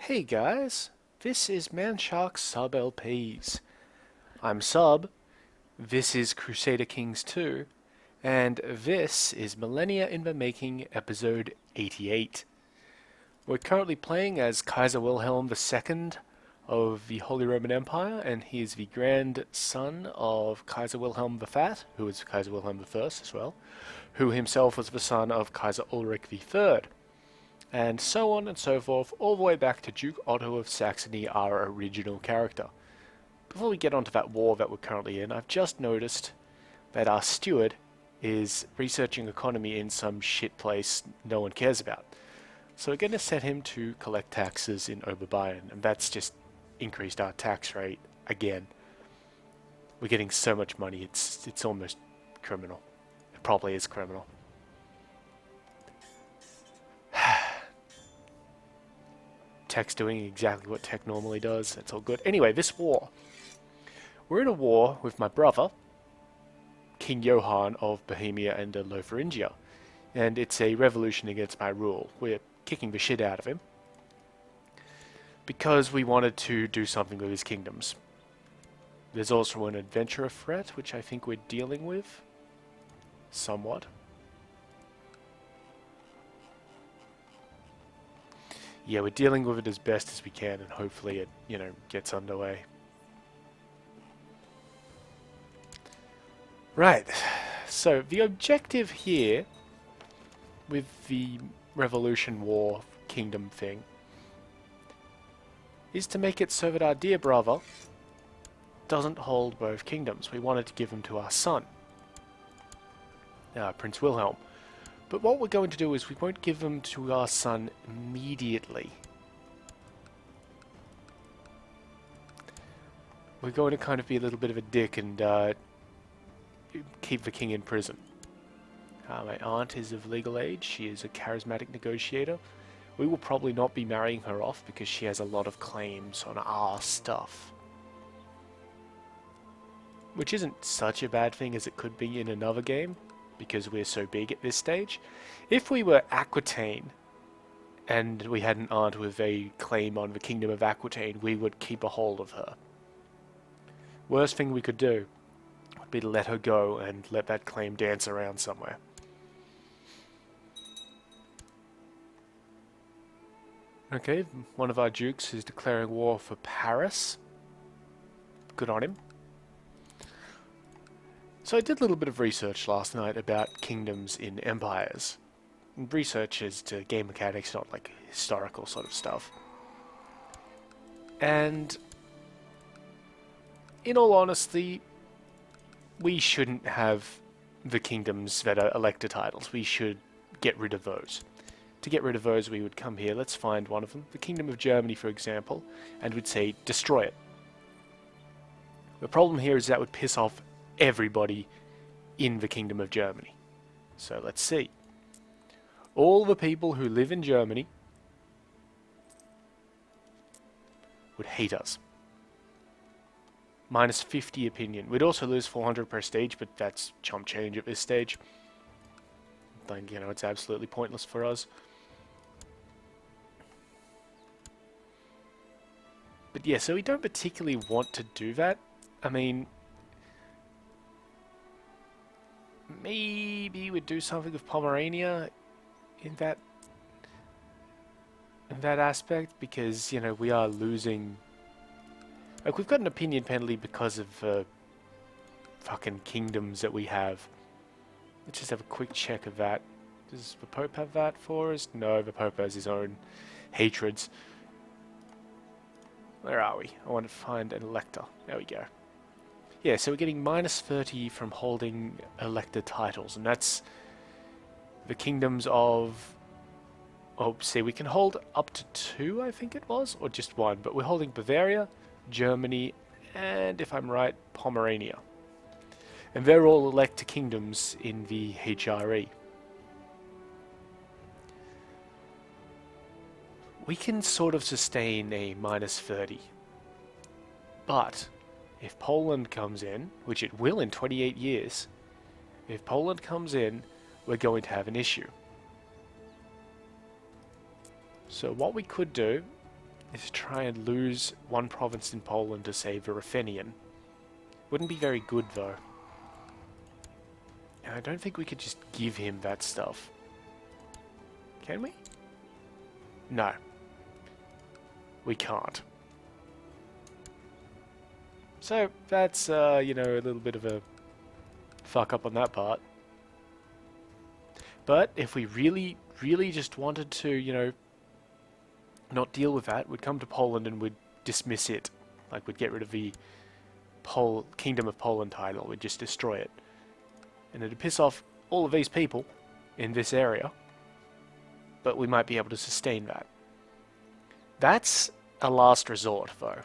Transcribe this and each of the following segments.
Hey guys, this is Manshark Sub LPs. I'm Sub, this is Crusader Kings II, and this is Millennia in the Making episode 88. We're currently playing as Kaiser Wilhelm II of the Holy Roman Empire, and he is the grandson of Kaiser Wilhelm the Fat, who was Kaiser Wilhelm I as well, who himself was the son of Kaiser Ulrich III. And so on and so forth, all the way back to Duke Otto of Saxony, our original character. Before we get onto that war that we're currently in, I've just noticed that our steward is researching economy in some shit place no one cares about. So we're going to set him to collect taxes in Oberbayern, and that's just increased our tax rate again. We're getting so much money, it's almost criminal. It probably is criminal. Tech's doing exactly what tech normally does. It's all good. Anyway, this war. We're in a war with my brother, King Johann of Bohemia and Lotharingia. And it's a revolution against my rule. We're kicking the shit out of him because we wanted to do something with his kingdoms. There's also an adventurer threat, which I think we're dealing with. Somewhat. Yeah, we're dealing with it as best as we can, and hopefully it, gets underway. Right, so the objective here with the Revolution War Kingdom thing is to make it so that our dear brother doesn't hold both kingdoms. We wanted to give them to our son, Prince Wilhelm. But what we're going to do is we won't give them to our son immediately. We're going to kind of be a little bit of a dick and keep the king in prison. My aunt is of legal age. She is a charismatic negotiator. We will probably not be marrying her off because she has a lot of claims on our stuff. Which isn't such a bad thing as it could be in another game, because we're so big at this stage. If we were Aquitaine, and we had an aunt with a claim on the kingdom of Aquitaine, we would keep a hold of her. Worst thing we could do would be to let her go and let that claim dance around somewhere. Okay, one of our dukes is declaring war for Paris. Good on him. So I did a little bit of research last night about kingdoms in empires. And research is to game mechanics, not like historical sort of stuff. And in all honesty, we shouldn't have the kingdoms that are elector titles. We should get rid of those. To get rid of those, we would come here. Let's find one of them. The Kingdom of Germany, for example, and we'd say, destroy it. The problem here is that would piss off everybody in the Kingdom of Germany. So let's see. All the people who live in Germany would hate us. Minus 50 opinion. We'd also lose 400 prestige, but that's chump change at this stage. Like, it's absolutely pointless for us. But yeah, so we don't particularly want to do that. I mean, maybe we'd do something with Pomerania in that aspect, because we are losing. Like, we've got an opinion penalty because of fucking kingdoms that we have. Let's just have a quick check of that. Does the Pope have that for us? No, the Pope has his own hatreds. Where are we? I want to find an elector. There we go. Yeah, so we're getting minus 30 from holding elector titles, and that's the kingdoms of... Oh, see, we can hold up to 2, I think it was, or just 1, but we're holding Bavaria, Germany, and, if I'm right, Pomerania. And they're all elector kingdoms in the HRE. We can sort of sustain a minus 30. But if Poland comes in, which it will in 28 years, if Poland comes in, we're going to have an issue. So what we could do is try and lose one province in Poland to, say, the Ruthenian. Wouldn't be very good, though. And I don't think we could just give him that stuff. Can we? No. We can't. So, that's, you know, a little bit of a fuck up on that part. But if we really, really just wanted to, you know, not deal with that, we'd come to Poland and we'd dismiss it. Like, we'd get rid of the Kingdom of Poland title, we'd just destroy it. And it'd piss off all of these people in this area, but we might be able to sustain that. That's a last resort, though,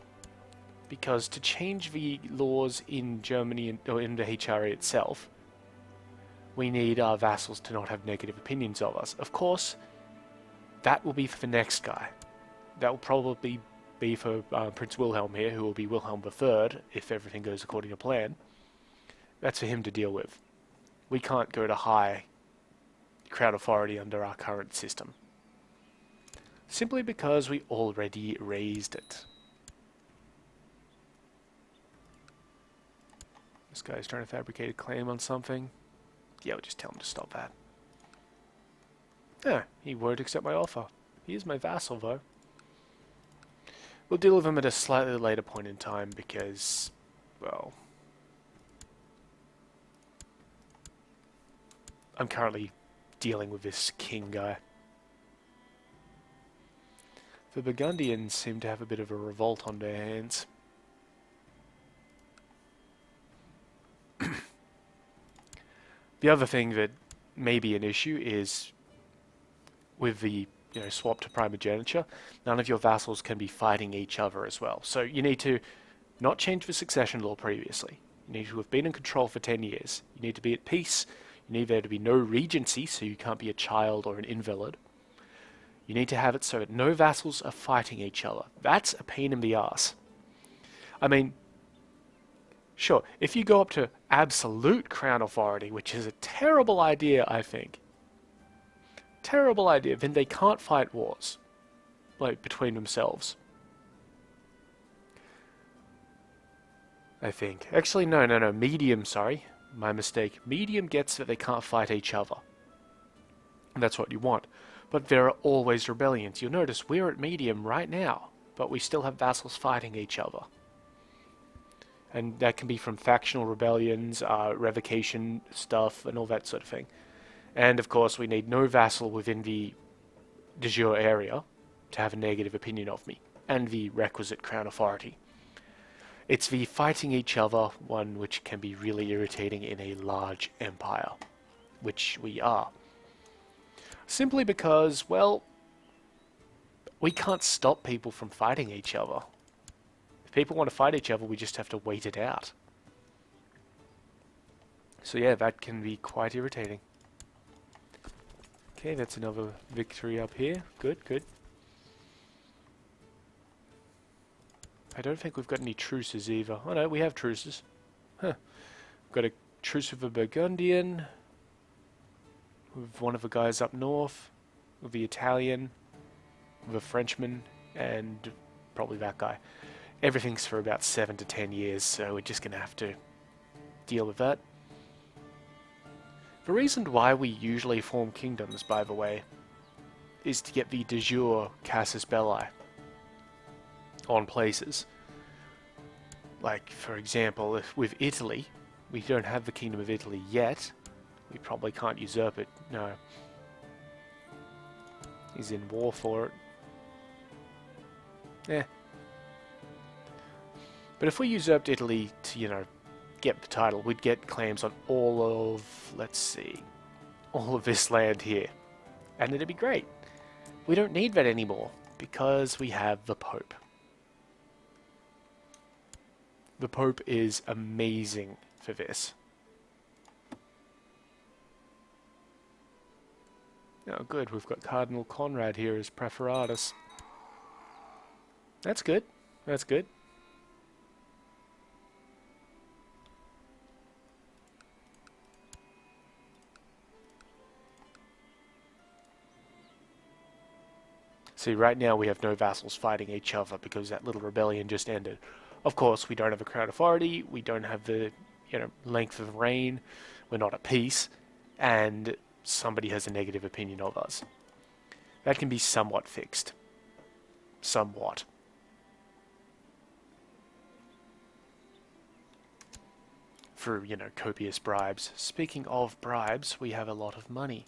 because to change the laws in Germany, or in the HRA itself, we need our vassals to not have negative opinions of us. Of course, that will be for the next guy. That will probably be for Prince Wilhelm here, who will be Wilhelm III, if everything goes according to plan. That's for him to deal with. We can't go to high crown authority under our current system. Simply because we already raised it. This guy's trying to fabricate a claim on something. Yeah, we'll just tell him to stop that. Ah, he won't accept my offer. He is my vassal, though. We'll deal with him at a slightly later point in time because, well, I'm currently dealing with this king guy. The Burgundians seem to have a bit of a revolt on their hands. The other thing that may be an issue is with the swap to primogeniture, none of your vassals can be fighting each other as well. So you need to not change the succession law previously. You need to have been in control for 10 years. You need to be at peace. You need there to be no regency, so you can't be a child or an invalid. You need to have it so that no vassals are fighting each other. That's a pain in the ass. I mean, sure, if you go up to absolute crown authority, which is a terrible idea, I think. Terrible idea, then they can't fight wars, like, between themselves. I think. Actually, no, medium, sorry. My mistake. Medium gets that they can't fight each other. And that's what you want. But there are always rebellions. You'll notice we're at medium right now, but we still have vassals fighting each other. And that can be from factional rebellions, revocation stuff, and all that sort of thing. And of course, we need no vassal within the de jure area to have a negative opinion of me, and the requisite crown authority. It's the fighting each other one which can be really irritating in a large empire, which we are. Simply because, well, we can't stop people from fighting each other. If people want to fight each other, we just have to wait it out. So yeah, that can be quite irritating. Okay, that's another victory up here. Good, good. I don't think we've got any truces either. Oh no, we have truces. Huh. We've got a truce with a Burgundian, with one of the guys up north, with the Italian, with a Frenchman, and probably that guy. Everything's for about 7 to 10 years, so we're just going to have to deal with that. The reason why we usually form kingdoms, by the way, is to get the de jure casus belli on places. Like, for example, if with Italy, we don't have the Kingdom of Italy yet. We probably can't usurp it, no. He's in war for it. Eh. But if we usurped Italy to, get the title, we'd get claims on all of, let's see, all of this land here. And it'd be great. We don't need that anymore, because we have the Pope. The Pope is amazing for this. Oh good, we've got Cardinal Conrad here as Preferatus. That's good, that's good. See, right now we have no vassals fighting each other because that little rebellion just ended. Of course, we don't have a crown authority, we don't have the, length of reign, we're not at peace, and somebody has a negative opinion of us. That can be somewhat fixed. Somewhat. Through, copious bribes. Speaking of bribes, we have a lot of money.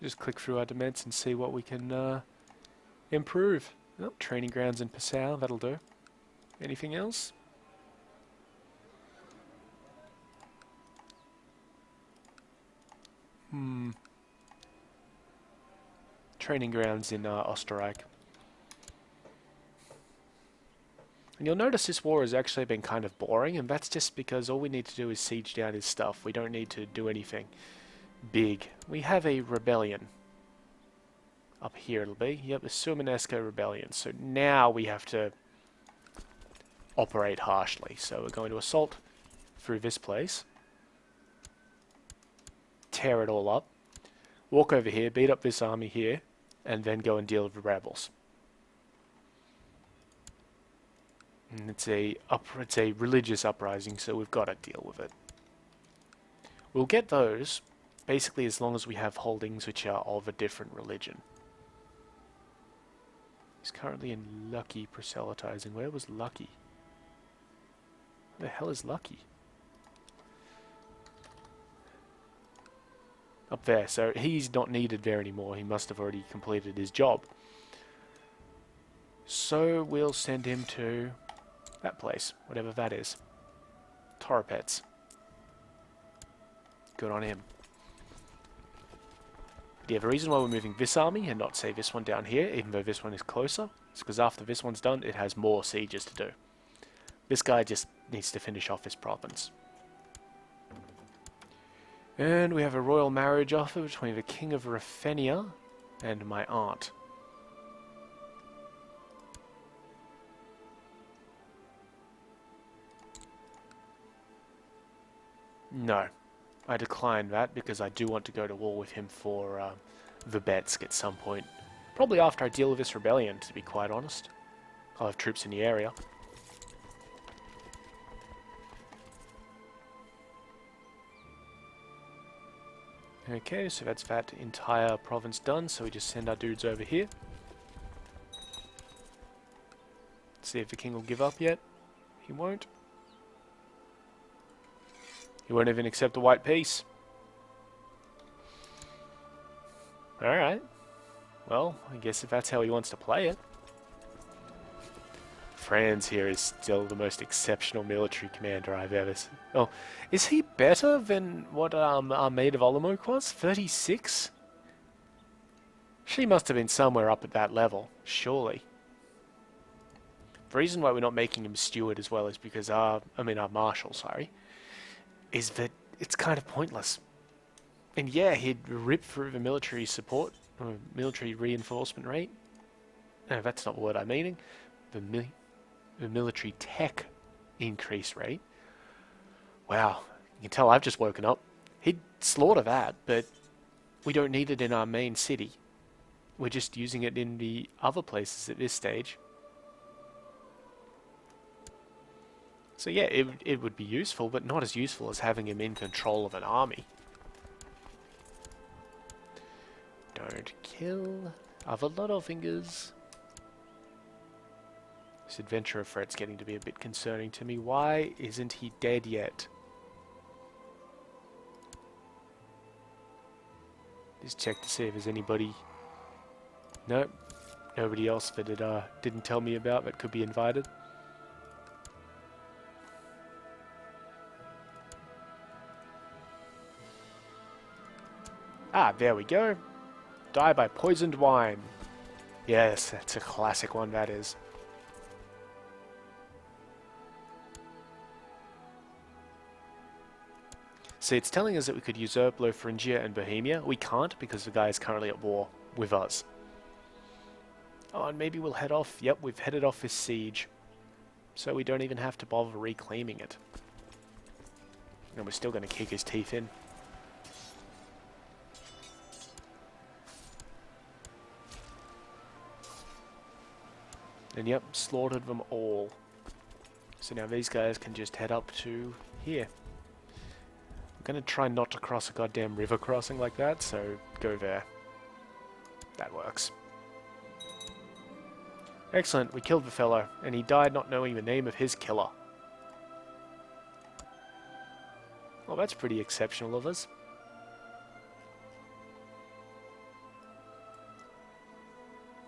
Just click through our demands and see what we can improve. Oh, training grounds in Passau, that'll do. Anything else? Training grounds in Österreich. And you'll notice this war has actually been kind of boring, and that's just because all we need to do is siege down his stuff. We don't need to do anything big. We have a rebellion. Up here it'll be. Yep, the Sumanesco rebellion. So now we have to operate harshly. So we're going to assault through this place. Tear it all up. Walk over here, beat up this army here, and then go and deal with the rebels. And it's a religious uprising, so we've got to deal with it. We'll get those, basically as long as we have holdings which are of a different religion. He's currently in Lucky proselytizing. Where was Lucky? Where the hell is Lucky? Up there, so he's not needed there anymore. He must have already completed his job. So we'll send him to that place, whatever that is. Toropets. Good on him. Yeah, the reason why we're moving this army and not, say, this one down here, even though this one is closer, is because after this one's done, it has more sieges to do. This guy just needs to finish off his province. And we have a royal marriage offer between the King of Ruthenia and my aunt. No, I declined that because I do want to go to war with him for the Betsk at some point. Probably after I deal with this rebellion, to be quite honest. I'll have troops in the area. Okay, so that's that entire province done, so we just send our dudes over here. See if the king will give up yet. He won't. He won't even accept a white peace. Alright. Well, I guess if that's how he wants to play it. Franz here is still the most exceptional military commander I've ever seen. Oh, is he better than what our Maid of Olomouc was? 36? She must have been somewhere up at that level, surely. The reason why we're not making him steward as well is because our marshal, sorry, is that it's kind of pointless. And yeah, he'd rip through the military support, or military reinforcement rate. No, that's not the word I'm meaning. The military tech increase rate. Wow, you can tell I've just woken up. He'd slaughter that, but we don't need it in our main city. We're just using it in the other places at this stage. So yeah, it would be useful, but not as useful as having him in control of an army. Don't kill other Littlefinger's. This adventurer threat's getting to be a bit concerning to me. Why isn't he dead yet? Just check to see if there's anybody. Nope. Nobody else that it didn't tell me about that could be invited. Ah, there we go. Die by poisoned wine. Yes, that's a classic one, that is. See, it's telling us that we could usurp Lotharingia and Bohemia. We can't because the guy is currently at war with us. Oh, and maybe we'll head off. Yep, we've headed off this siege. So we don't even have to bother reclaiming it. And we're still going to kick his teeth in. And yep, slaughtered them all. So now these guys can just head up to here. I'm going to try not to cross a goddamn river crossing like that, so go there. That works. Excellent, we killed the fellow, and he died not knowing the name of his killer. Well, that's pretty exceptional of us.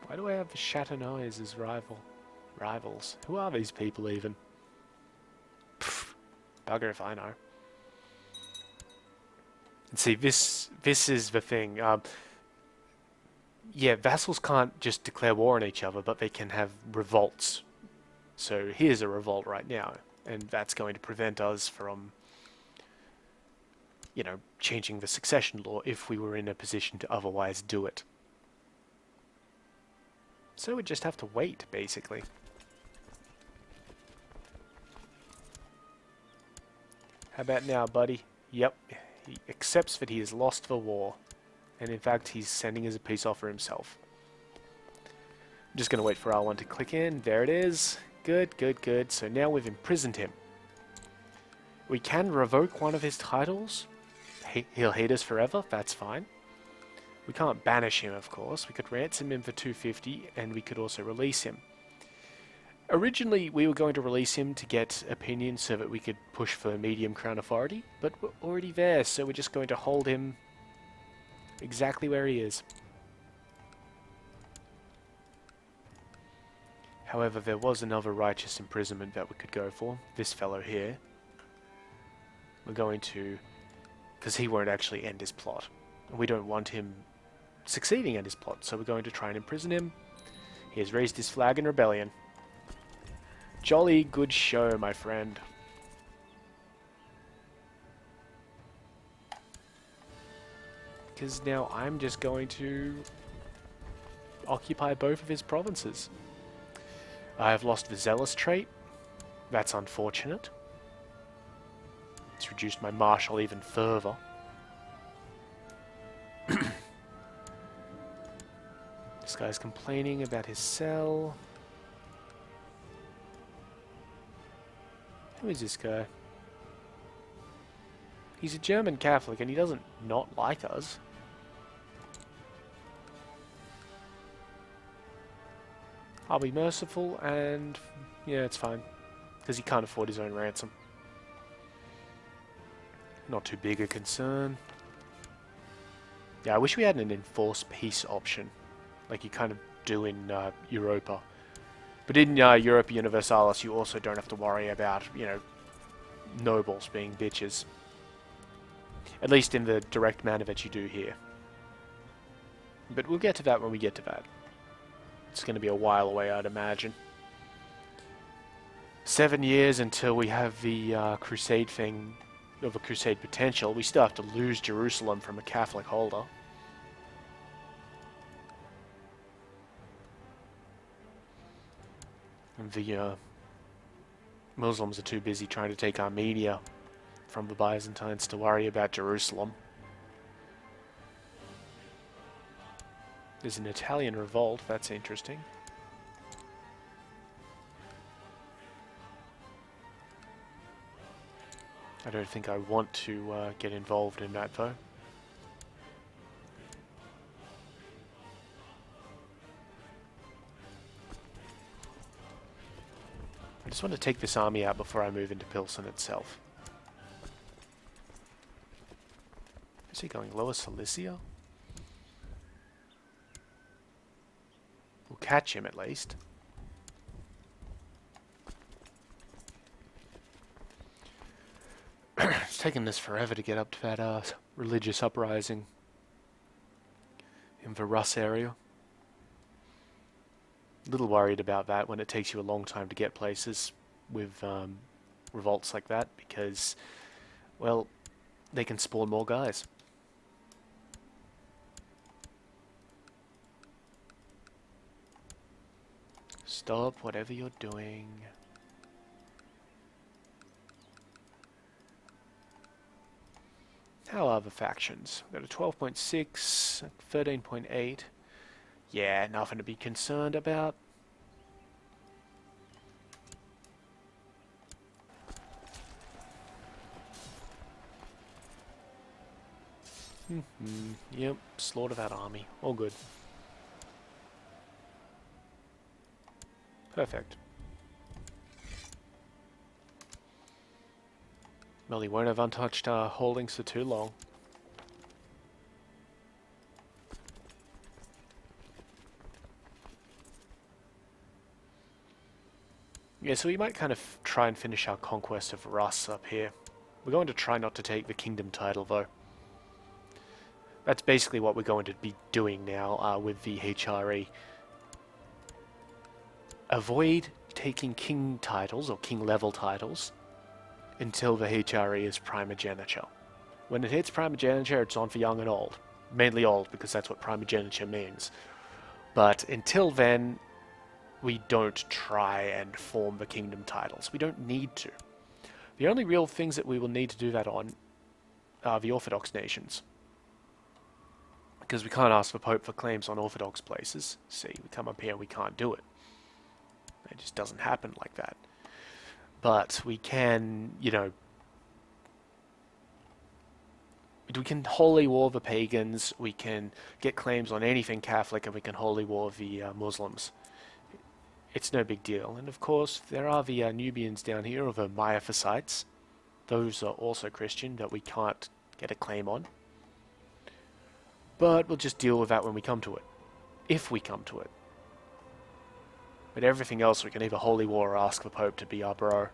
Why do I have the Chateauneaus as rivals? Who are these people even? Pfft, bugger if I know. And see, this is the thing. Yeah, vassals can't just declare war on each other, but they can have revolts. So here's a revolt right now, and that's going to prevent us from, you know, changing the succession law if we were in a position to otherwise do it. So we just have to wait, basically. How about now, buddy? Yep, he accepts that he has lost the war. And in fact, he's sending us a peace offer himself. I'm just going to wait for R1 to click in. There it is. Good, good, good. So now we've imprisoned him. We can revoke one of his titles. He'll hate us forever. That's fine. We can't banish him, of course. We could ransom him for 250, and we could also release him. Originally, we were going to release him to get opinion so that we could push for medium crown authority, but we're already there, so we're just going to hold him exactly where he is. However, there was another righteous imprisonment that we could go for. This fellow here. We're going to... because he won't actually end his plot. We don't want him succeeding at his plot, so we're going to try and imprison him. He has raised his flag in rebellion. Jolly good show, my friend. Because now I'm just going to occupy both of his provinces. I have lost the zealous trait. That's unfortunate. It's reduced my martial even further. This guy's complaining about his cell. Who is this guy? He's a German Catholic and he doesn't not like us. I'll be merciful and... yeah, it's fine. Because he can't afford his own ransom. Not too big a concern. Yeah, I wish we had an enforced peace option. Like you kind of do in Europa. But in Europa Universalis, you also don't have to worry about, you know, nobles being bitches. At least in the direct manner that you do here. But we'll get to that when we get to that. It's going to be a while away, I'd imagine. 7 years until we have the crusade thing, of a crusade potential. We still have to lose Jerusalem from a Catholic holder. And the Muslims are too busy trying to take Armenia from the Byzantines to worry about Jerusalem. There's an Italian revolt, that's interesting. I don't think I want to get involved in that though. I just want to take this army out before I move into Pilsen itself. Is he going Lower Cilicia? We'll catch him at least. It's taken this forever to get up to that religious uprising in the Rus area. A little worried about that when it takes you a long time to get places with revolts like that because, well, they can spawn more guys. Stop whatever you're doing. How are the factions? We've got a 12.6, 13.8. Yeah, nothing to be concerned about. Yep, slaughter that army. All good. Perfect. Well, he won't have untouched holdings for too long. Yeah, so we might kind of try and finish our conquest of Rus up here. We're going to try not to take the kingdom title, though. That's basically what we're going to be doing now with the HRE. Avoid taking king titles, or king level titles, until the HRE is primogeniture. When it hits primogeniture, it's on for young and old. Mainly old, because that's what primogeniture means. But until then, we don't try and form the kingdom titles. We don't need to. The only real things that we will need to do that on are the Orthodox nations. Because we can't ask the Pope for claims on Orthodox places. See, we come up here, we can't do it. It just doesn't happen like that. But we can, you know, we can holy war the pagans, we can get claims on anything Catholic, and we can holy war the Muslims. It's no big deal. And of course, there are the Nubians down here, or the Miaphysites. Those are also Christian that we can't get a claim on. But we'll just deal with that when we come to it. If we come to it. But everything else we can either holy war or ask the Pope to be our bro.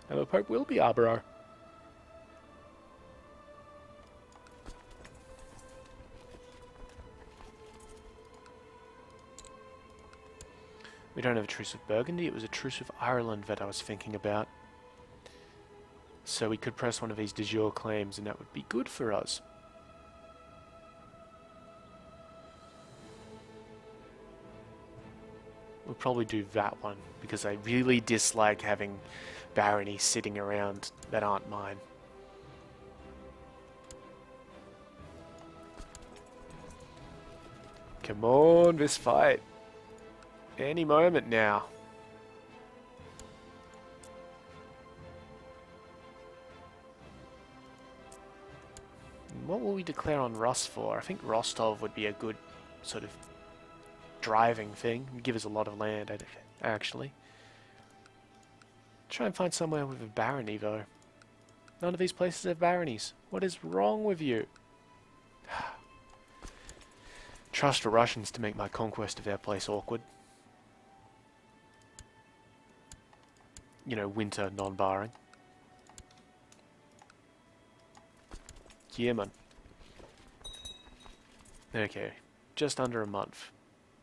And the Pope will be our bro. We don't have a truce with Burgundy, it was a truce with Ireland that I was thinking about. So we could press one of these de jure claims and that would be good for us. We'll probably do that one, because I really dislike having baronies sitting around that aren't mine. Come on, this fight. Any moment now. What will we declare on Rus for? I think Rostov would be a good sort of driving thing. It'd give us a lot of land, actually. Try and find somewhere with a barony, though. None of these places have baronies. What is wrong with you? Trust the Russians to make my conquest of their place awkward. You know, winter non-barring. Yeah, man. Okay, just under a month.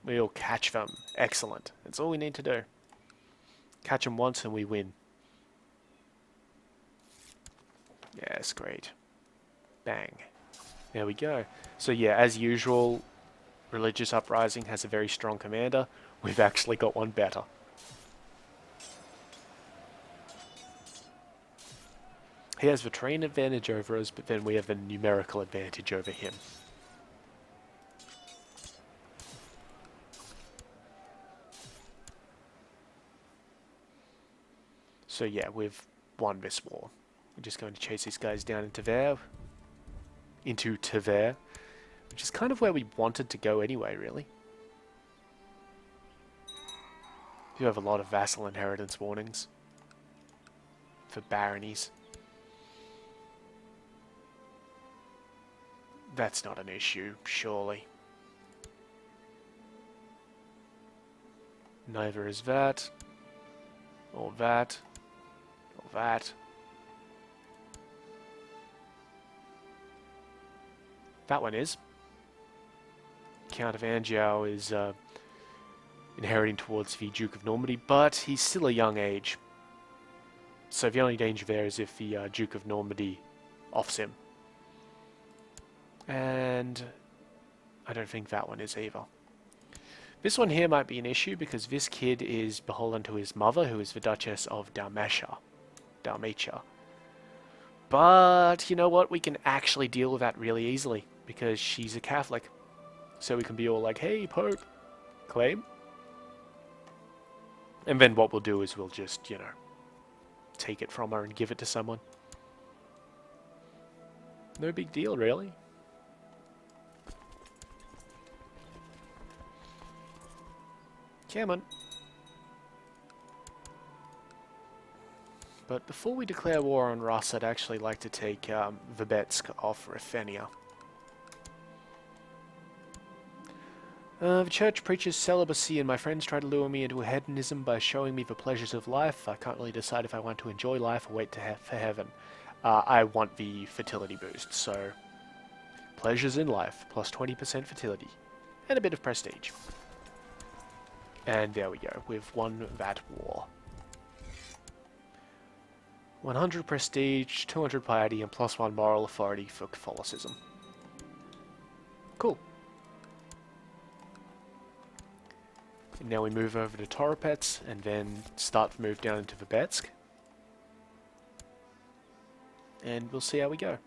We'll catch them. Excellent. That's all we need to do. Catch them once and we win. Yes, great. Bang. There we go. So yeah, as usual, Religious Uprising has a very strong commander. We've actually got one better. He has the terrain advantage over us, but then we have the numerical advantage over him. So yeah, we've won this war. We're just going to chase these guys down into Tver, which is kind of where we wanted to go anyway, really. You have a lot of vassal inheritance warnings for baronies. That's not an issue, surely. Neither is that, or that, or that. That one is. Count of Anjou is inheriting towards the Duke of Normandy, but he's still a young age. So the only danger there is if the Duke of Normandy offs him. And I don't think that one is either. This one here might be an issue because this kid is beholden to his mother, who is the Duchess of Dalmatia. But you know what? We can actually deal with that really easily because she's a Catholic. So we can be all like, hey, Pope, claim. And then what we'll do is we'll just, take it from her and give it to someone. No big deal, really. Come on. But before we declare war on Rus, I'd actually like to take Verbetsk off Ruthenia. The church preaches celibacy and my friends try to lure me into hedonism by showing me the pleasures of life. I can't really decide if I want to enjoy life or wait for heaven. I want the fertility boost, so pleasures in life, plus 20% fertility, and a bit of prestige. And there we go, we've won that war. 100 prestige, 200 piety, and plus 1 moral authority for Catholicism. Cool. And now we move over to Toropets, and then start to move down into Verbetsk. And we'll see how we go.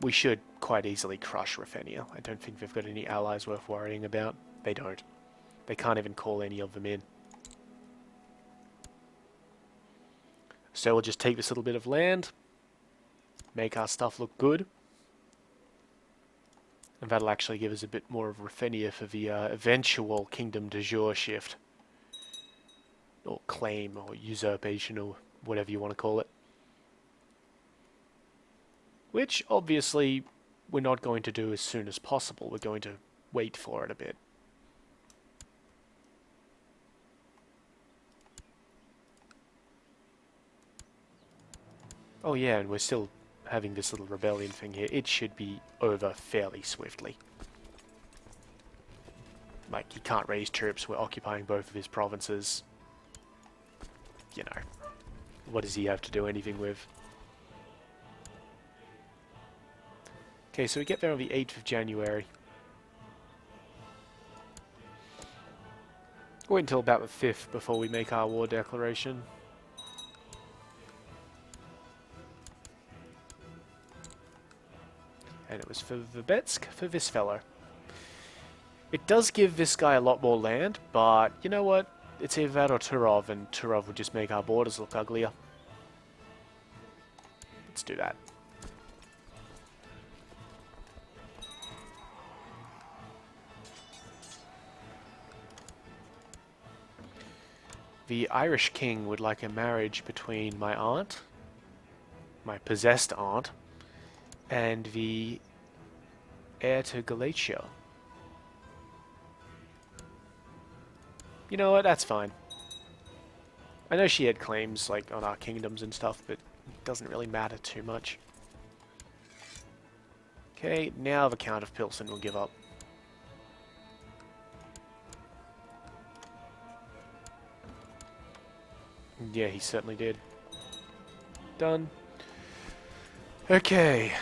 We should quite easily crush Ruthenia. I don't think they've got any allies worth worrying about. They don't. They can't even call any of them in. So we'll just take this little bit of land, make our stuff look good, and that'll actually give us a bit more of Ruthenia for the eventual Kingdom de Jure shift. Or claim, or usurpation, or whatever you want to call it. Which, obviously, we're not going to do as soon as possible. We're going to wait for it a bit. Oh yeah, and we're still having this little rebellion thing here. It should be over fairly swiftly. Like, he can't raise troops, we're occupying both of his provinces. You know, what does he have to do anything with? Okay, so we get there on the 8th of January. Wait until about the 5th before we make our war declaration. And it was for Verbetsk, for this fellow. It does give this guy a lot more land, but you know what? It's either that or Turov, and Turov would just make our borders look uglier. Let's do that. The Irish king would like a marriage between my aunt, my possessed aunt, and the heir to Galatia. You know what, that's fine. I know she had claims like on our kingdoms and stuff, but it doesn't really matter too much. Okay, now the Count of Pilsen will give up. Yeah, he certainly did. Done. Okay.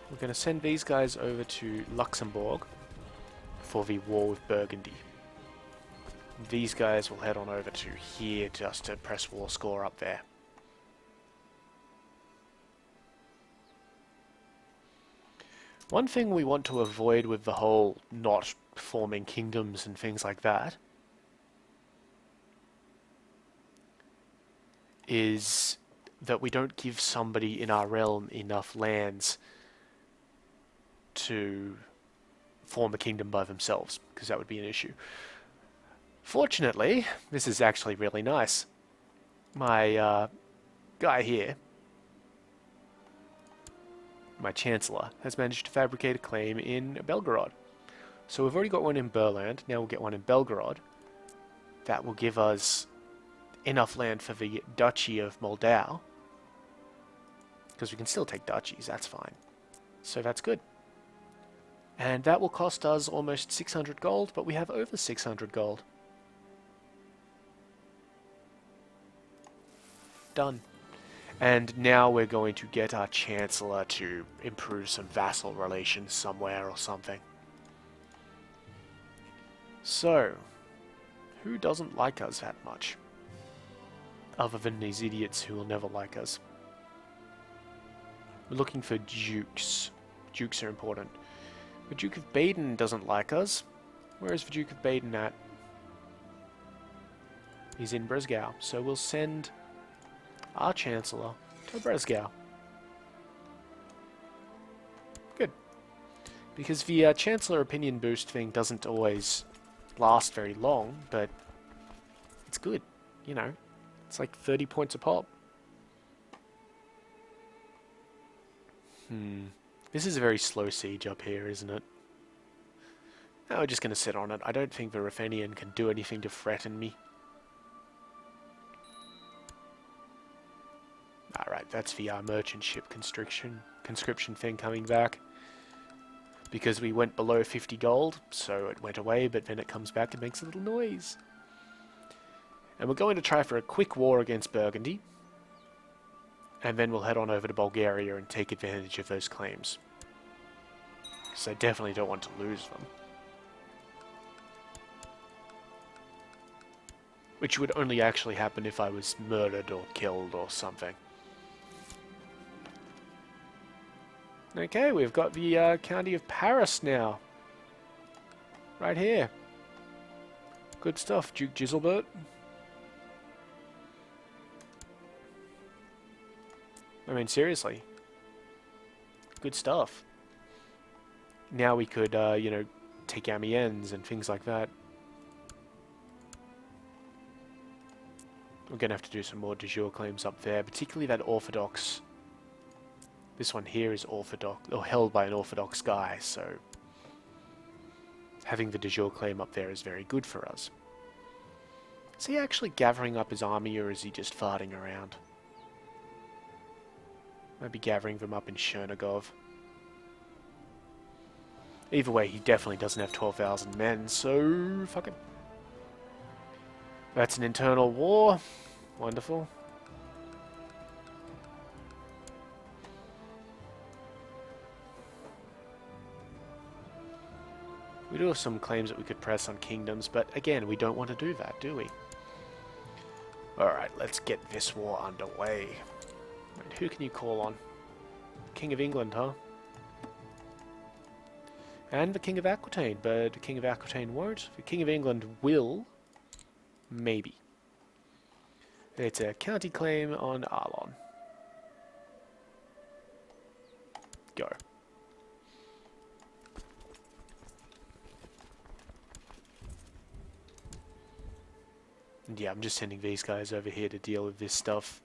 We're going to send these guys over to Luxembourg for the war with Burgundy. These guys will head on over to here just to press war score up there. One thing we want to avoid with the whole not forming kingdoms and things like that is that we don't give somebody in our realm enough lands to form a kingdom by themselves, because that would be an issue. Fortunately, this is actually really nice. My guy here, my Chancellor, has managed to fabricate a claim in Belgorod. So we've already got one in Berland, now we'll get one in Belgorod. That will give us enough land for the Duchy of Moldau. Because we can still take duchies, that's fine. So that's good. And that will cost us almost 600 gold, but we have over 600 gold. Done. And now we're going to get our Chancellor to improve some vassal relations somewhere or something. So, who doesn't like us that much? Other than these idiots who will never like us. We're looking for dukes. Dukes are important. The Duke of Baden doesn't like us. Where is the Duke of Baden at? He's in Bresgau, so we'll send our Chancellor to Bresgau. Good. Because the Chancellor opinion boost thing doesn't always last very long, but it's good, you know. It's like 30 points a pop. This is a very slow siege up here, isn't it? No, we're just going to sit on it. I don't think the Ruthenian can do anything to threaten me. Alright, that's the merchant ship conscription thing coming back. Because we went below 50 gold, so it went away, but then it comes back and makes a little noise. And we're going to try for a quick war against Burgundy. And then we'll head on over to Bulgaria and take advantage of those claims. Because I definitely don't want to lose them. Which would only actually happen if I was murdered or killed or something. Okay, we've got the county of Paris now. Right here. Good stuff, Duke Giselbert. I mean, seriously. Good stuff. Now we could, you know, take Amiens and things like that. We're going to have to do some more de jure claims up there, particularly that Orthodox. This one here is Orthodox, or held by an Orthodox guy, so having the de jure claim up there is very good for us. Is he actually gathering up his army, or is he just farting around? Maybe gathering them up in Chernigov. Either way, he definitely doesn't have 12,000 men, so fuck it. That's an internal war. Wonderful. We do have some claims that we could press on kingdoms, but again, we don't want to do that, do we? Alright, let's get this war underway. Right, who can you call on? King of England, huh? And the King of Aquitaine, but the King of Aquitaine won't. The King of England will. Maybe. It's a county claim on Arlon. Go. And yeah, I'm just sending these guys over here to deal with this stuff.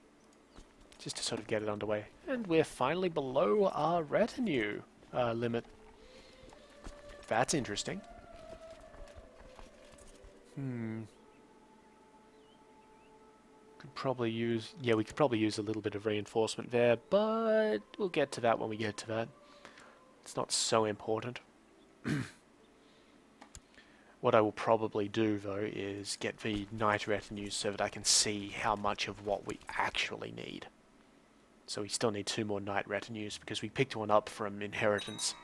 Just to sort of get it underway. And we're finally below our retinue limit. That's interesting. Could probably use... Yeah, we could probably use a little bit of reinforcement there, but we'll get to that when we get to that. It's not so important. What I will probably do, though, is get the knight retinues so that I can see how much of what we actually need. So we still need 2 more knight retinues, because we picked one up from inheritance.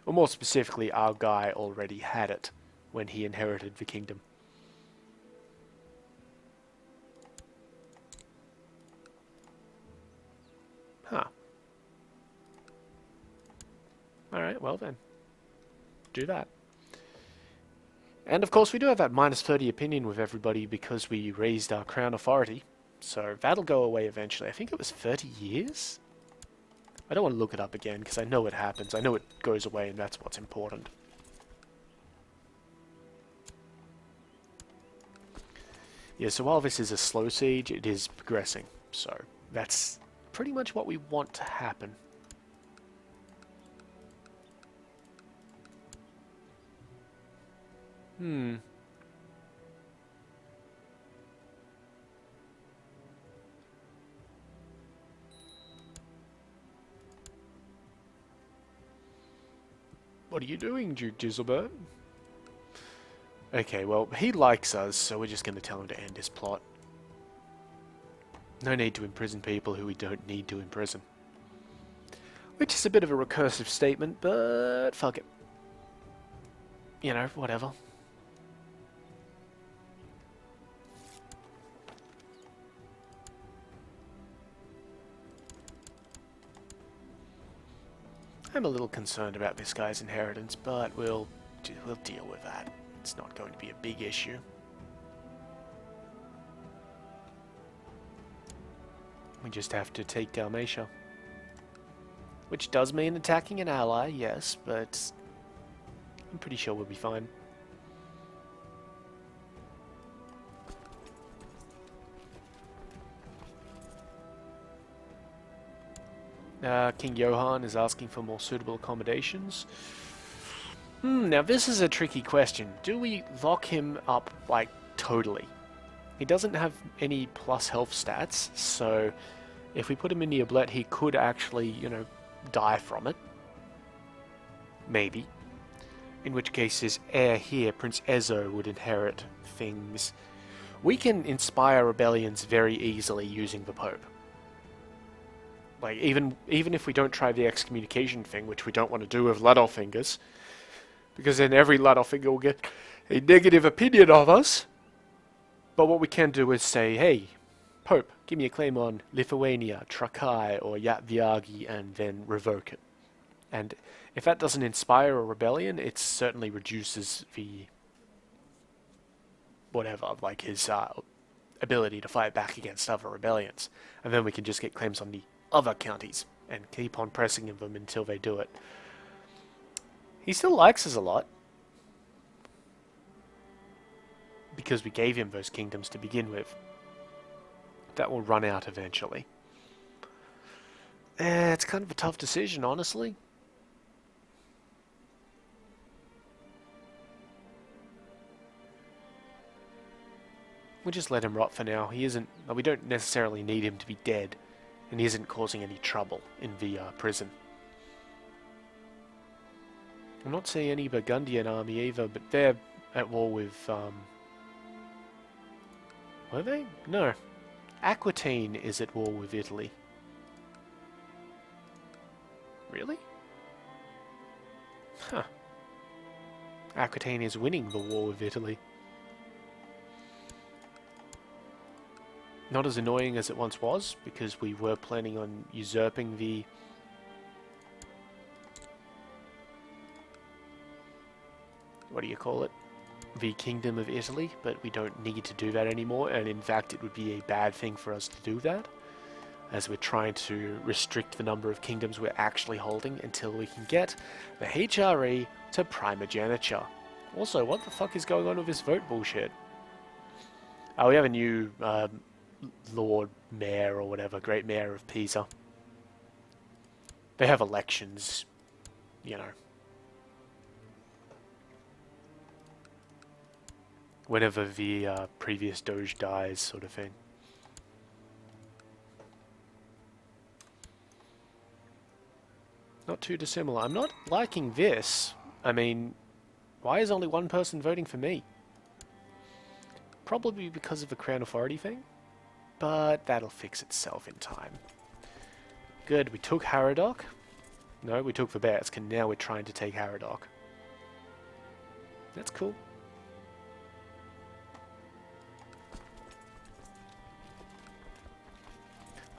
Or more specifically, our guy already had it when he inherited the kingdom. Huh. Alright, well then. Do that. And of course we do have that minus 30 opinion with everybody because we raised our crown authority. So that'll go away eventually. I think it was 30 years? I don't want to look it up again because I know it happens. I know it goes away and that's what's important. Yeah, so while this is a slow siege, it is progressing. So that's pretty much what we want to happen. What are you doing, Duke Giselbert? Okay, well, he likes us, so we're just going to tell him to end his plot. No need to imprison people who we don't need to imprison. Which is a bit of a recursive statement, but fuck it. You know, whatever. I'm a little concerned about this guy's inheritance, but we'll deal with that. It's not going to be a big issue. We just have to take Dalmatia. Which does mean attacking an ally, yes, but I'm pretty sure we'll be fine. King Johann is asking for more suitable accommodations. Now this is a tricky question. Do we lock him up, like, totally? He doesn't have any plus health stats, so if we put him in the oblette, he could actually, you know, die from it. Maybe. In which case his heir here, Prince Ezo, would inherit things. We can inspire rebellions very easily using the Pope. Like, even if we don't try the excommunication thing, which we don't want to do with Ladolfingers, because then every Ladolfinger will get a negative opinion of us. But what we can do is say, hey, Pope, give me a claim on Lithuania, Trakai, or Yatviagi, and then revoke it. And if that doesn't inspire a rebellion, it certainly reduces the whatever, like his ability to fight back against other rebellions. And then we can just get claims on the other counties and keep on pressing them until they do it. He still likes us a lot, because we gave him those kingdoms to begin with. That will run out eventually. It's kind of a tough decision, honestly. We'll just let him rot for now. He isn't. We don't necessarily need him to be dead, and he isn't causing any trouble in the prison. I'm not seeing any Burgundian army either, but they're at war with. Were they? No. Aquitaine is at war with Italy. Really? Huh. Aquitaine is winning the war with Italy. Not as annoying as it once was, because we were planning on usurping the... what do you call it? The Kingdom of Italy, but we don't need to do that anymore, and in fact it would be a bad thing for us to do that, as we're trying to restrict the number of kingdoms we're actually holding until we can get the HRE to primogeniture. Also, what the fuck is going on with this vote bullshit? Oh, we have a new Lord Mayor or whatever, Great Mayor of Pisa. They have elections, you know. Whenever the previous Doge dies, sort of thing. Not too dissimilar. I'm not liking this. I mean, why is only one person voting for me? Probably because of the Crown Authority thing, but that'll fix itself in time. Good, we took Haradok. No, we took Verbatsk, and now we're trying to take Haradok. That's cool.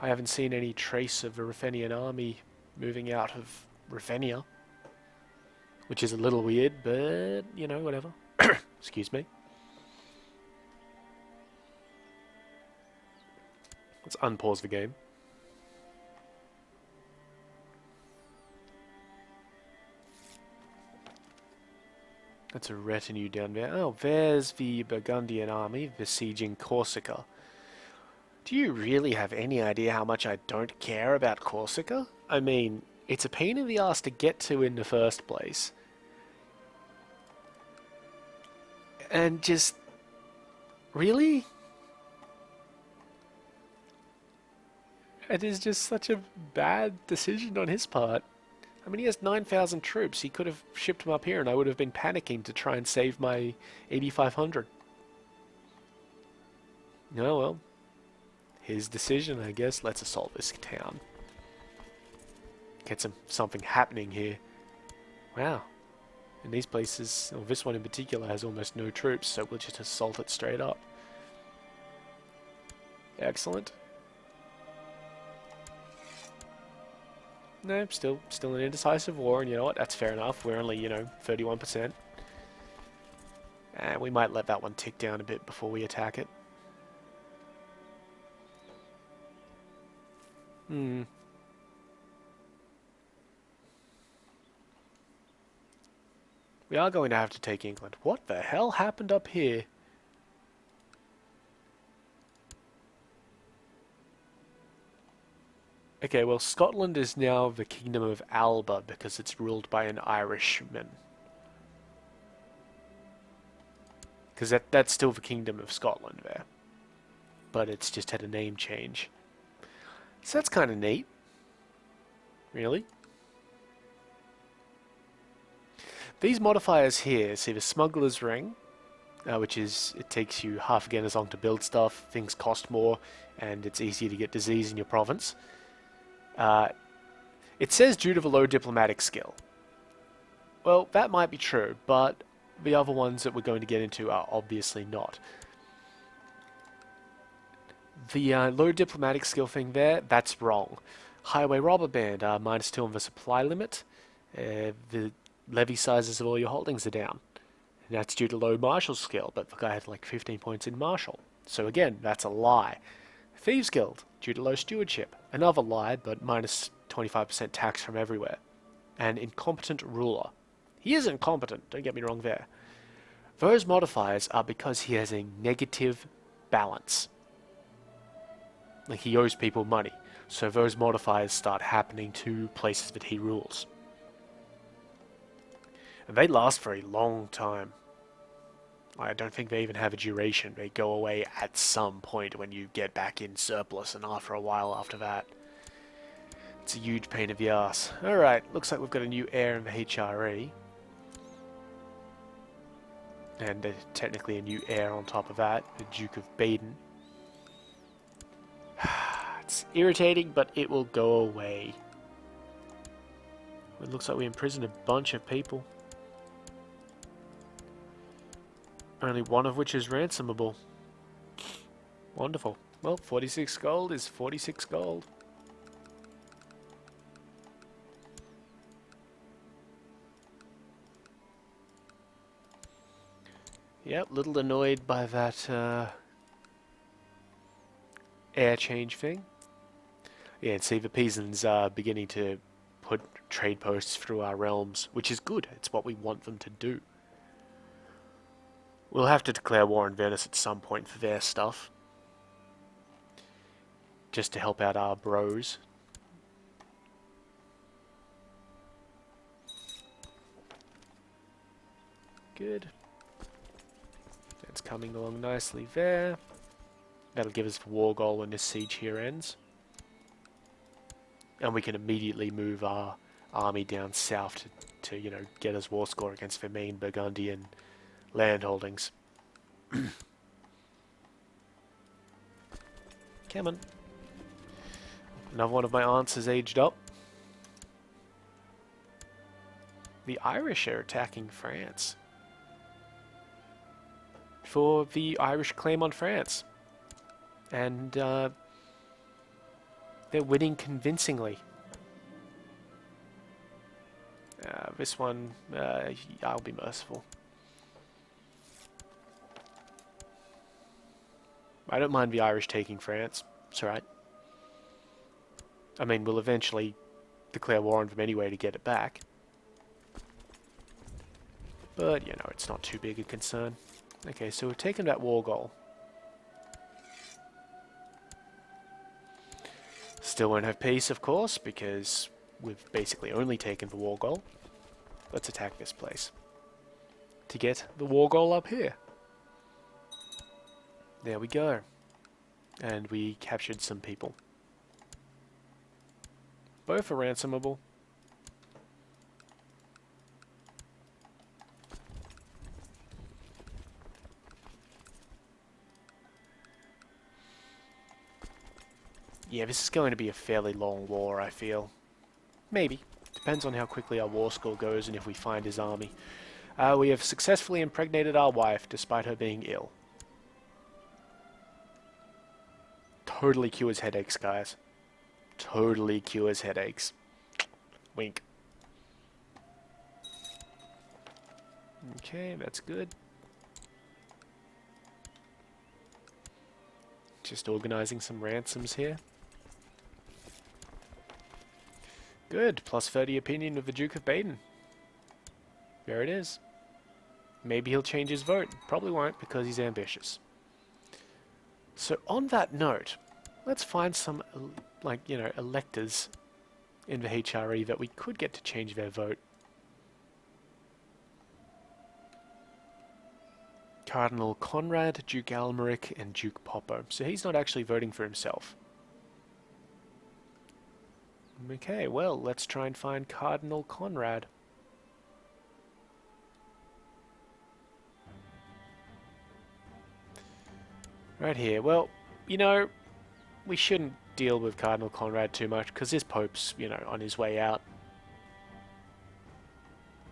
I haven't seen any trace of the Ruthenian army moving out of Ruthenia, which is a little weird, but, you know, whatever. Excuse me. Let's unpause the game. That's a retinue down there. Oh, there's the Burgundian army besieging Corsica. Do you really have any idea how much I don't care about Corsica? I mean, it's a pain in the ass to get to in the first place. And just... really? It is just such a bad decision on his part. I mean, he has 9,000 troops. He could have shipped them up here and I would have been panicking to try and save my 8,500. Oh well. His decision, I guess. Let's assault this town. Get something happening here. Wow. In these places, or this one in particular, has almost no troops, so we'll just assault it straight up. Excellent. No, still an indecisive war, and you know what? That's fair enough. We're only, 31%. And we might let that one tick down a bit before we attack it. Hmm. We are going to have to take England. What the hell happened up here? Okay, well, Scotland is now the Kingdom of Alba because it's ruled by an Irishman. Because that's still the Kingdom of Scotland there. But it's just had a name change. So that's kind of neat. Really? These modifiers here, see the Smuggler's Ring, which is, it takes you half again as long to build stuff, things cost more, and it's easier to get disease in your province. It says due to the low diplomatic skill. Well, that might be true, but the other ones that we're going to get into are obviously not. The low diplomatic skill thing there, that's wrong. Highway robber band, -2 on the supply limit. The levy sizes of all your holdings are down. And that's due to low martial skill, but the guy had like 15 points in martial. So again, that's a lie. Thieves Guild, due to low stewardship. Another lie, but -25% tax from everywhere. And incompetent ruler. He is incompetent, don't get me wrong there. Those modifiers are because he has a negative balance. Like he owes people money. So those modifiers start happening to places that he rules. And they last for a long time. I don't think they even have a duration. They go away at some point when you get back in surplus, and after a while after that. It's a huge pain in the ass. Alright, looks like we've got a new heir in the HRE. And technically a new heir on top of that, the Duke of Baden. It's irritating, but it will go away. It looks like we imprisoned a bunch of people. Only one of which is ransomable. Wonderful. Well, 46 gold is 46 gold. Yep, little annoyed by that air change thing. Yeah, and see the Pisans are beginning to put trade posts through our realms, which is good. It's what we want them to do. We'll have to declare war on Venice at some point for their stuff. Just to help out our bros. Good. That's coming along nicely there. That'll give us the war goal when this siege here ends. And we can immediately move our army down south to get us war score against the main Burgundian land holdings. Come on. Another one of my aunts has aged up. The Irish are attacking France. For the Irish claim on France. And they're winning convincingly. This one, I'll be merciful. I don't mind the Irish taking France. It's alright. I mean, we'll eventually declare war on them anyway to get it back. But, it's not too big a concern. Okay, so we've taken that war goal. Still won't have peace, of course, because we've basically only taken the war goal. Let's attack this place. To get the war goal up here. There we go. And we captured some people. Both are ransomable. Yeah, this is going to be a fairly long war, I feel. Maybe. Depends on how quickly our war score goes and if we find his army. We have successfully impregnated our wife, despite her being ill. Totally cures headaches, guys. Totally cures headaches. Wink. Okay, that's good. Just organising some ransoms here. Good. Plus 30 opinion of the Duke of Baden. There it is. Maybe he'll change his vote. Probably won't because he's ambitious. So on that note, let's find some, like, you know, electors in the HRE that we could get to change their vote. Cardinal Conrad, Duke Almeric, and Duke Poppo. So he's not actually voting for himself. Okay, well, let's try and find Cardinal Conrad. Right here. Well, you know, we shouldn't deal with Cardinal Conrad too much because his Pope's, you know, on his way out.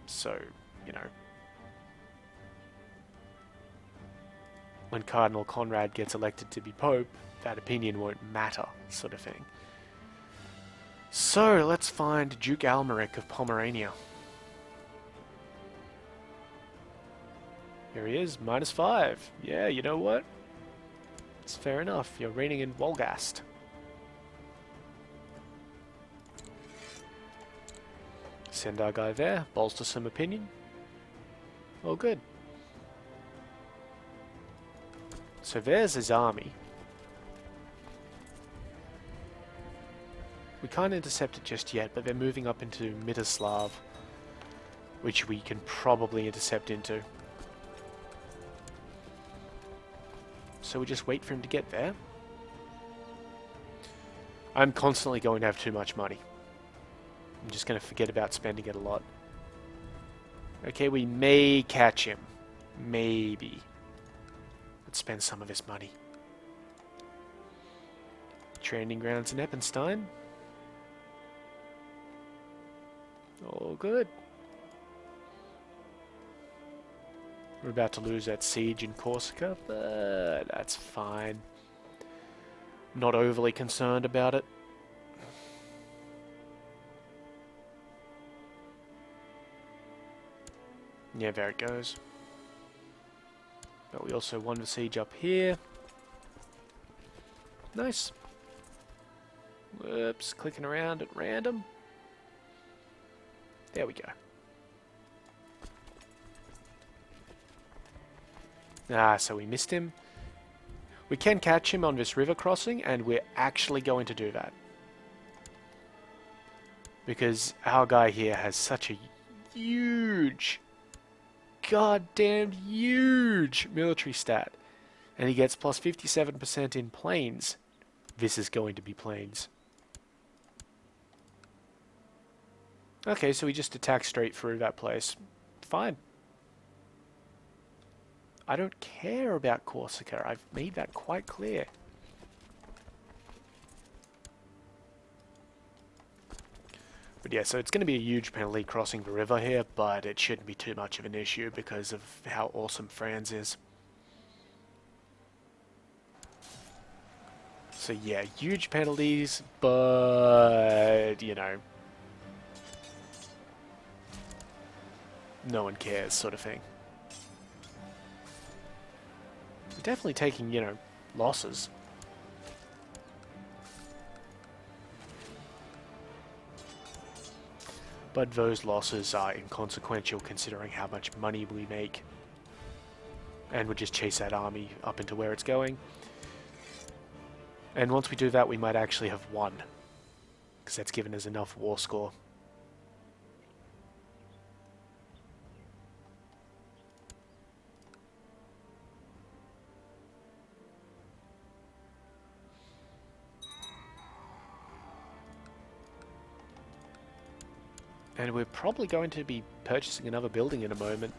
So, you know, when Cardinal Conrad gets elected to be Pope, that opinion won't matter, sort of thing. So, let's find Duke Almeric of Pomerania. Here he is, -5. Yeah, you know what? It's fair enough, you're reigning in Wolgast. Send our guy there, bolster some opinion. All good. So there's his army. We can't intercept it just yet, but they're moving up into Middleslav, which we can probably intercept into. So we just wait for him to get there. I'm constantly going to have too much money. I'm just going to forget about spending it a lot. Okay, we may catch him. Maybe. Let's spend some of this money. Training grounds in Eppenstein. All good. We're about to lose that siege in Corsica, but that's fine. Not overly concerned about it. Yeah, there it goes. But we also won the siege up here. Nice. Whoops, clicking around at random. There we go. Ah, so we missed him. We can catch him on this river crossing, and we're actually going to do that. Because our guy here has such a huge, goddamn huge military stat. And he gets plus 57% in planes. This is going to be planes. Okay, so we just attack straight through that place. Fine. I don't care about Corsica. I've made that quite clear. But yeah, so it's going to be a huge penalty crossing the river here, but it shouldn't be too much of an issue because of how awesome France is. So yeah, huge penalties, but, you know, no one cares sort of thing. We're definitely taking, you know, losses. But those losses are inconsequential considering how much money we make. And we'll just chase that army up into where it's going. And once we do that, we might actually have won. Because that's given us enough war score. And we're probably going to be purchasing another building in a moment.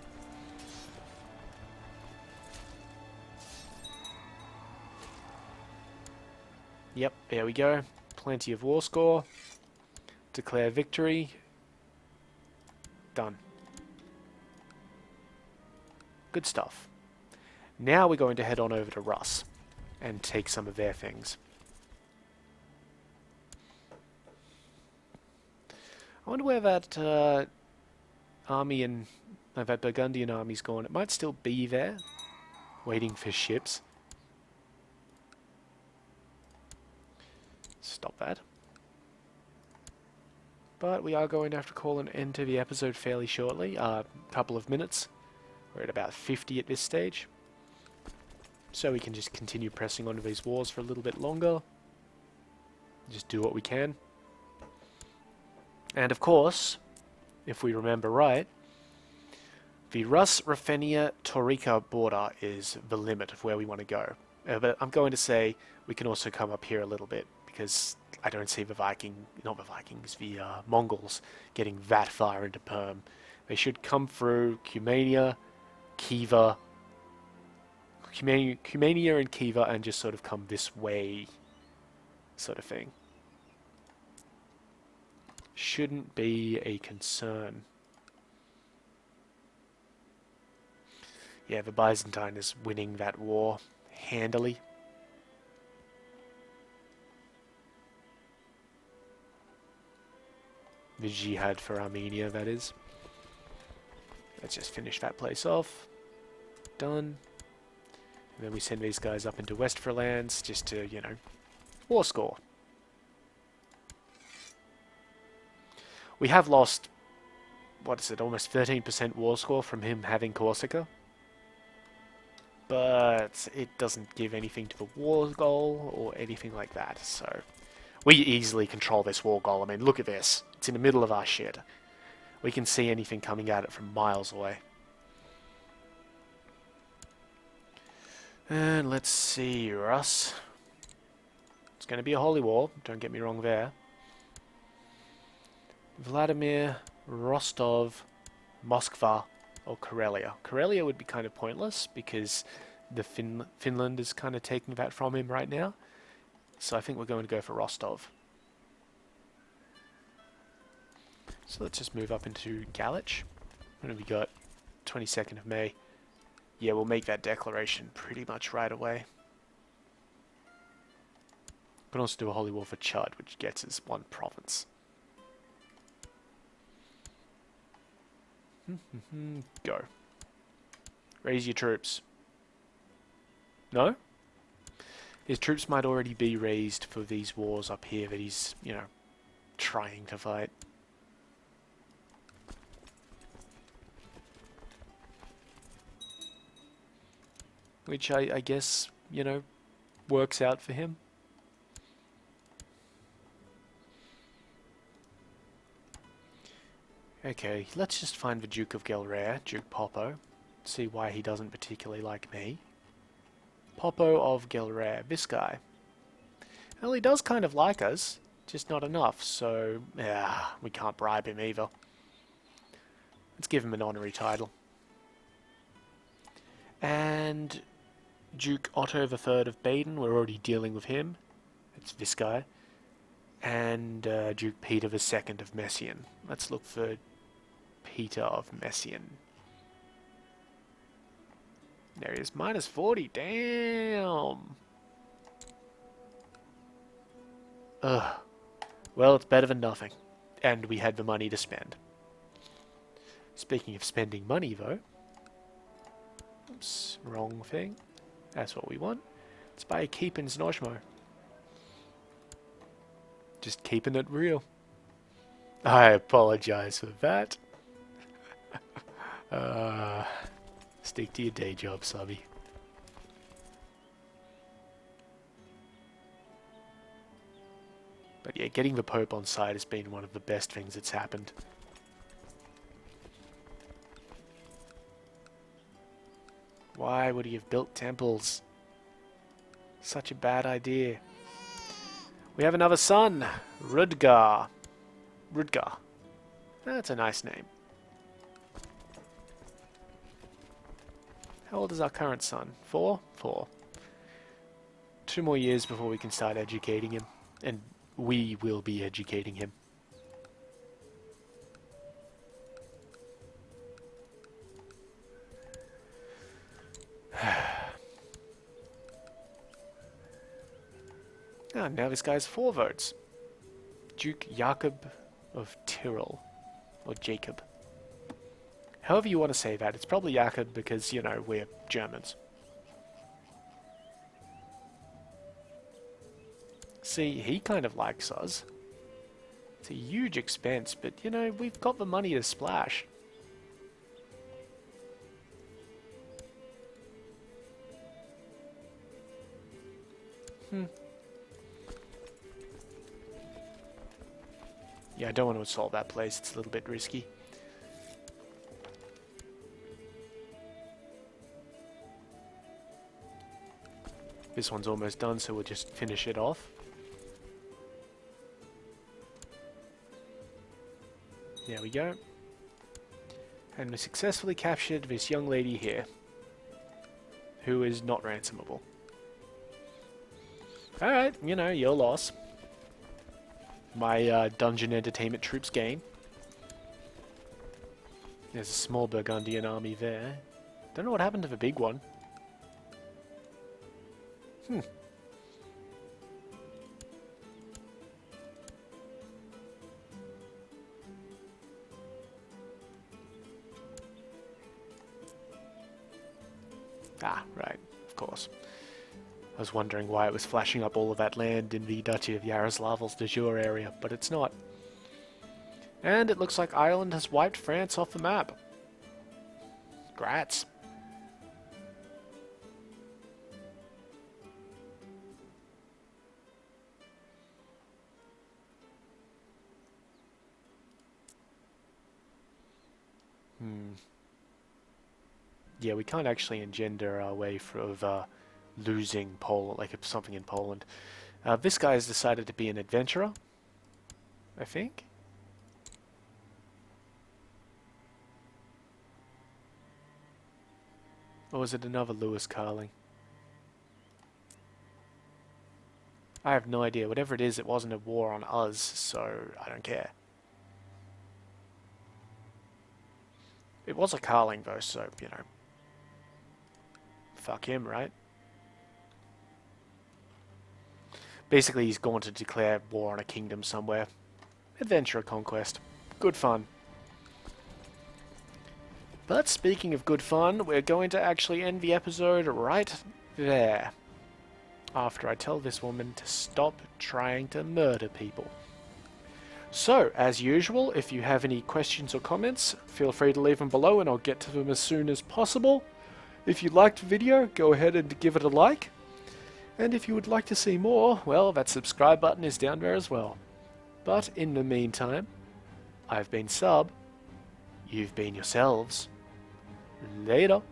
Yep, there we go. Plenty of war score. Declare victory. Done. Good stuff. Now we're going to head on over to Russ and take some of their things. I wonder where that army and that Burgundian army's gone. It might still be there, waiting for ships. Stop that. But we are going to have to call an end to the episode fairly shortly. A couple of minutes. We're at about 50 at this stage. So we can just continue pressing onto these wars for a little bit longer. Just do what we can. And of course, if we remember right, the Rus-Ruthenia-Taurica border is the limit of where we want to go. But I'm going to say we can also come up here a little bit, because I don't see the the Mongols getting that far into Perm. They should come through Cumania, Khiva, Cumania and Khiva, and just sort of come this way, sort of thing. Shouldn't be a concern. Yeah, the Byzantine is winning that war handily. The jihad for Armenia, that is. Let's just finish that place off. Done. And then we send these guys up into Westphal lands just to, you know, war score. We have lost, what is it, almost 13% war score from him having Corsica. But it doesn't give anything to the war goal or anything like that, so we easily control this war goal. I mean, look at this. It's in the middle of our shit. We can see anything coming at it from miles away. And let's see, Russ. It's going to be a holy war, don't get me wrong there. Vladimir, Rostov, Moskva, or Karelia. Karelia would be kind of pointless because the Finland is kind of taking that from him right now. So I think we're going to go for Rostov. So let's just move up into Galich. What have we got? 22nd of May. Yeah, we'll make that declaration pretty much right away. Can also do a holy war for Chud, which gets us one province. Go. Raise your troops. No? His troops might already be raised for these wars up here that he's, you know, trying to fight. Which I guess, you know, works out for him. Okay, let's just find the Duke of Gelre, Duke Poppo. See why he doesn't particularly like me. Poppo of Gelre, this guy. Well, he does kind of like us, just not enough, so yeah, we can't bribe him either. Let's give him an honorary title. And Duke Otto III of Baden, we're already dealing with him. It's this guy. And Duke Peter II of Messian. Let's look for Peter of Messian. There he is, minus 40, damn! Ugh. Well, it's better than nothing. And we had the money to spend. Speaking of spending money, though. Oops, wrong thing. That's what we want. Let's buy a keep in Znojmo. Just keeping it real. I apologize for that. Stick to your day job, subby. But yeah, getting the Pope on side has been one of the best things that's happened. Why would he have built temples? Such a bad idea. We have another son, Rudgar. Rudgar. That's a nice name. How old is our current son? 4? 4. 2 more years before we can start educating him. And we will be educating him. Oh, now this guy's 4 votes. Duke Jakob of Tyrol, or Jacob. However you want to say that. It's probably Jakob because, you know, we're Germans. See, he kind of likes us. It's a huge expense, but, you know, we've got the money to splash. Yeah, I don't want to assault that place. It's a little bit risky. This one's almost done, so we'll just finish it off. There we go. And we successfully captured this young lady here, who is not ransomable. Alright, you know, your loss. My dungeon entertainment troops gain. There's a small Burgundian army there. Don't know what happened to the big one. Ah, right, of course. I was wondering why it was flashing up all of that land in the Duchy of Yaroslavl's de jure area, but it's not. And it looks like Ireland has wiped France off the map. Grats. Yeah, we can't actually engender our way of losing like something in Poland. This guy has decided to be an adventurer, I think. Or was it another Lewis Carling? I have no idea. Whatever it is, it wasn't a war on us, so I don't care. It was a Carling though, so, you know. Fuck him, right? Basically, he's going to declare war on a kingdom somewhere. Adventure conquest. Good fun. But speaking of good fun, we're going to actually end the episode right there. After I tell this woman to stop trying to murder people. So, as usual, if you have any questions or comments, feel free to leave them below and I'll get to them as soon as possible. If you liked the video, go ahead and give it a like. And if you would like to see more, well, that subscribe button is down there as well. But in the meantime, I've been Sub, you've been yourselves. Later.